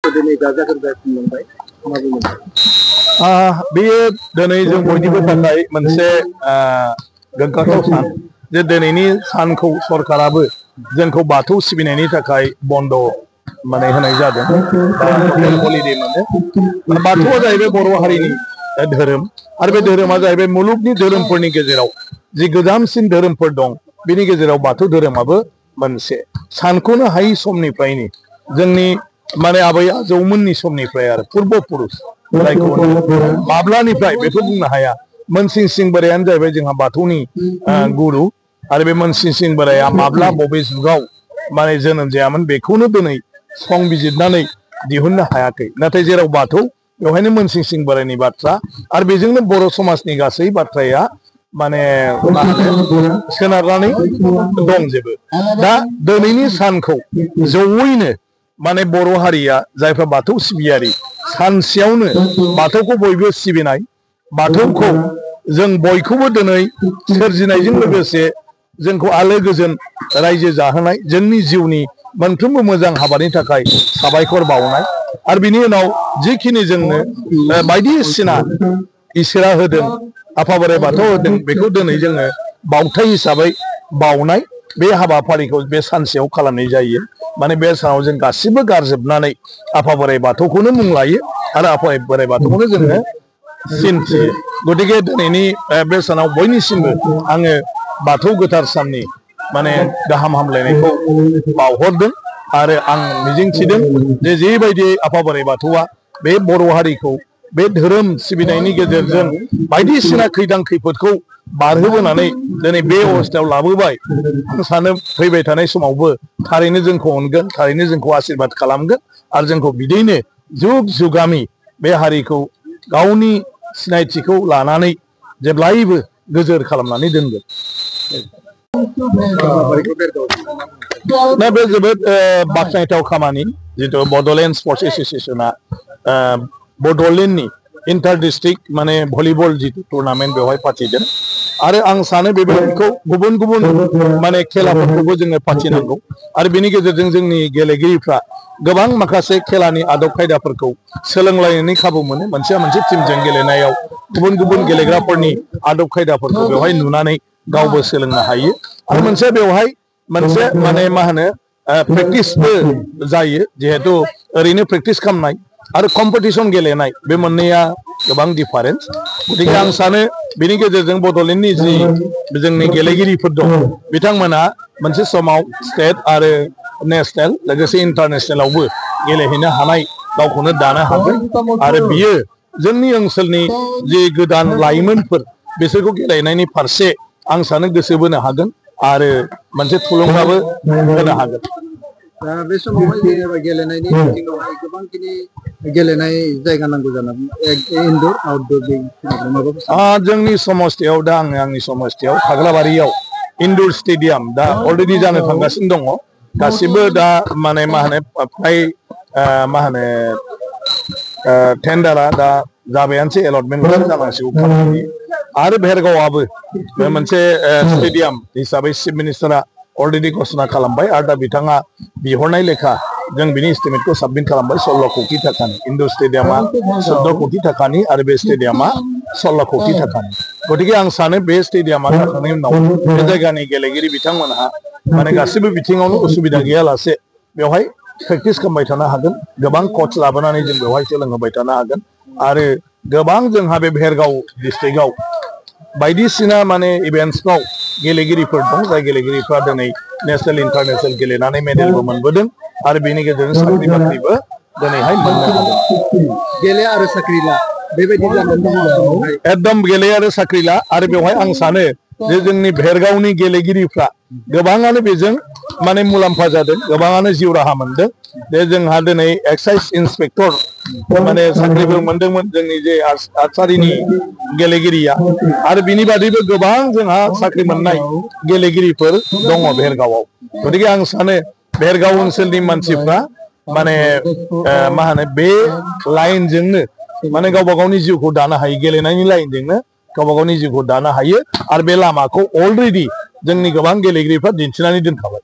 फोरबोखौ दिनै गाजा गोमजायै खुंलांबाय मा बुंगोन? बेयो दिनै जों बयनिबो थाखाय मोनसे गोग्गाथाव सान जे दिनैनि सानखौ सरकाराबो जोंखौ बाथौ सिबिनायनि थाखाय बन्द माने होनाय जादों बा टटेल हलिडे मोनो। बाथौआ जाहैबाय बर' हारिनि धोरोम आरो बे धोरोमा जाहैबाय मुलुगनि धोरोमफोरनि गेजेराव जि गोजामसिन धोरोमफोर दं बेनि गेजेराव बाथौ धोरोमाबो मोनसे। सानख'नो हायै समनिफ्रायनो जोंनि माने आबै आजौमोननि समनिफ्राय आरो पुर्ब पुरुष जायखौ माब्लानिफ्राय बेखौ बुंनो हाया मोनसिं सिं बोरायानो जाहैबाय जोंहा बाथौनि गुरु आरो बे मोनसिं सिं बोराया माब्ला बबे जुगाव माने जोनोम जायामोन बेखौनो दिनै संबिजिरनानै दिहुननो हायाखै। नाथाय जेराव बाथौ बेवहायनो मोनसिं सिं बोरायनि बाथ्रा आरो बेजोंनो बर' समाजनि गासै बाथ्राया माने सोनारनानै दंजोबो। दा दिनैनि सानखौ जयैनो माने बर' हारिया जायफ्रा बाथौ सिबियारि सानसेयावनो बाथौखौ बयबो सिबिनाय, बाथौखौ जों बयखौबो दिनै सोरजिनायजों लोगोसे जोंखौ आलो गोजोन रायजो जाहोनाय जोंनि जिउनि मोनफ्रोमबो मोजां हाबानि थाखाय साबायखर बावनाय आरो बिनि उनाव जिखिनि जोंनो बायदिसिना इसोरा होदों आफा बोराइ बाथौ होदों बेखौ दिनै जोङो बावथाय हिसाबै बावनाय बे हाबाफारिखौ बे सानसेयाव खालामनाय जायो। माने बे सानाव जों गासिबो गारजोबनानै आफा बोराइ बाथौखौनो मुं लायो आरो आफा बोराइ बाथौखौनो जोङो सिमथियो। गतिके दिनैनि बे सानाव बयनिसिमबो आङो बाथौ गोथार साननि माने गाहाम हामलायनायखौ बावहरदों आरो आं मिजिंथिदों जे जेबायदि आफा बोराइ बाथौआ बे बर' हारिखौ बे धोरोम सिबिनायनि गेजेरजों बायदिसिना खैदां खैफोदखौ बारहोबोनानै दिनै बे अबस्थायाव लाबोबाय। आं सानो फैबाय थानाय समावबो थारैनो जोंखौ अनगोन, थारैनो जोंखौ आशीर्बाद खालामगोन आरो जोंखौ बिदिनो जुग जुगामि बे हारिखौ गावनि सिनायथिखौ लानानै जेब्लायबो गोजोर खालामनानै दोनगोन। दा बे जोबोद बाख्नायथाव खामानि जितु बड'लेण्ड स्पर्ट्स एस'सियेसना बड'लेण्डनि इन्टार डिस्ट्रिक्ट माने भलिबल जितु टुर्नामेन्ट बेवहाय फाथिदों आरो आं सानो बेबायदिखौ गुबुन गुबुन माने खेलाफोरखौबो जोङो फाथिनांगौ आरो बेनि गेजेरजों जोंनि गेलेगिरिफ्रा गोबां माखासे खेलानि आदब खायदाफोरखौ सोलोंलायनायनि खाबु मोनो। मोनसे टिमजों गेलेनायाव गुबुन गुबुन गेलेग्राफोरनि आदब खायदाफोरखौ बेवहाय नुनानै गावबो सोलोंनो हायो आरो मोनसे बेवहाय मोनसे माने मा होनो प्रेक्टिसबो जायो। जिहेतु ओरैनो प्रेक्टिस खालामनाय आरो कम्पिटिसन गेलेनाय बे मोननैया गोबां डिफारेन्स। गतिके आं सानो बेनि गेजेरजों बड'लेण्डनि जि जोंनि गेलेगिरिफोर दं बिथांमोना मोनसे समाव स्टेट आरो नेसनेल लोगोसे इन्टारनेसनेलावबो गेलेहैनो हानाय गावखौनो दानो हागोन आरो बियो जोंनि ओनसोलनि जि गोदान लाइमोनफोर बिसोरखौ गेलेनायनि फारसे आं सानो गोसो बोनो हागोन आरो मोनसे थुलुंगाबो होनो हागोन। दा बे समावहाय जेनेबा गेलेनायनि बिथिङावहाय गोबांखिनि गेलेनाय जायगा नांगौ जानानै इनडर आउटडोर जोंनि समस्थियाव दा आंनि समस्थियाव फाग्लाबारियाव इनडोर स्टेडियाम दा अलरेडि जानो थांगासिनो दङ। गासिबो दा माने मा होनो फ्राय मा होनो टेन्डारा दा जाबायानोसै एलटमेन्ट जानांसिगौ खामानि आरो भेरगावआबो मोनसे स्टेडियाम हिसाबै चिफ मिनिस्टारा अलरेडि घोषणा खालामबाय आरो दा बिथाङा बिहरनाय लेखा जों बिनि एस्टिमेटखौ साबमिट खालामबाय 16 कौटि थाखानि। इनडोर स्टेडियामा 14 कौटि थाखानि आरो बे स्टेडियामा 16 कौटि थाखानि। गतिके आं सानो बे स्टेडियामा जाखांनायनि उनाव बे जायगानि गेलेगिरि बिथांमोनहा माने गासिबो बिथिङावनो उसुबिदा गैयालासे बेवहाय प्रेक्टिस खालामबाय थानो हागोन। गोबां कच लाबोनानै जों बेवहाय सोलोंहोबाय थानो हागोन आरो गोबां जोंहा बे भेरगाव डिस्ट्रिक्टआव बायदिसिना माने इभेन्ट्सफ्राव गेलेगिरिफोर दं जाय गेलेगिरिफ्रा दिनै नेसनेल इन्टारनेसनेल गेलेनानै मेडेलबो मोनबोदों आरो बेनि गेजेरजों साख्रि बाख्रिबो दिनैहाय मोननो हादों। गेले आरो साख्रि ला बेबायदि जानानै दङ समावहाय एकदम गेले आरो साख्रि ला आरो बेवहाय आं सानो जे जोंनि भेरगावनि गेलेगिरिफ्रा गोबाङानो बेजों माने मुलाम्फा जादों, गोबाङानो जिउ राहा मोनदों। जे जोंहा दिनै एक्साइज इन्सपेक्टर माने साख्रिबो मोनदोंमोन जोंनि जे आर्सारिनि गेलेगिरिया आरो बिनि बादैबो गोबां जोंहा साख्रि मोननाय गेलेगिरिफोर दङ भेरगावआव। गतिके आं सानो भेरगाव ओनसोलनि मानसिफ्रा माने मा होनो बे लाइनजोंनो माने गावबा गावनि जिउखौ दानो हायो, गेलेनायनि लाइनजोंनो गावबा गावनि जिउखौ दानो हायो आरो बे लामाखौ अलरेडि जोंनि गोबां गेलेगिरिफ्रा दिन्थिनानै दोनखाबाय।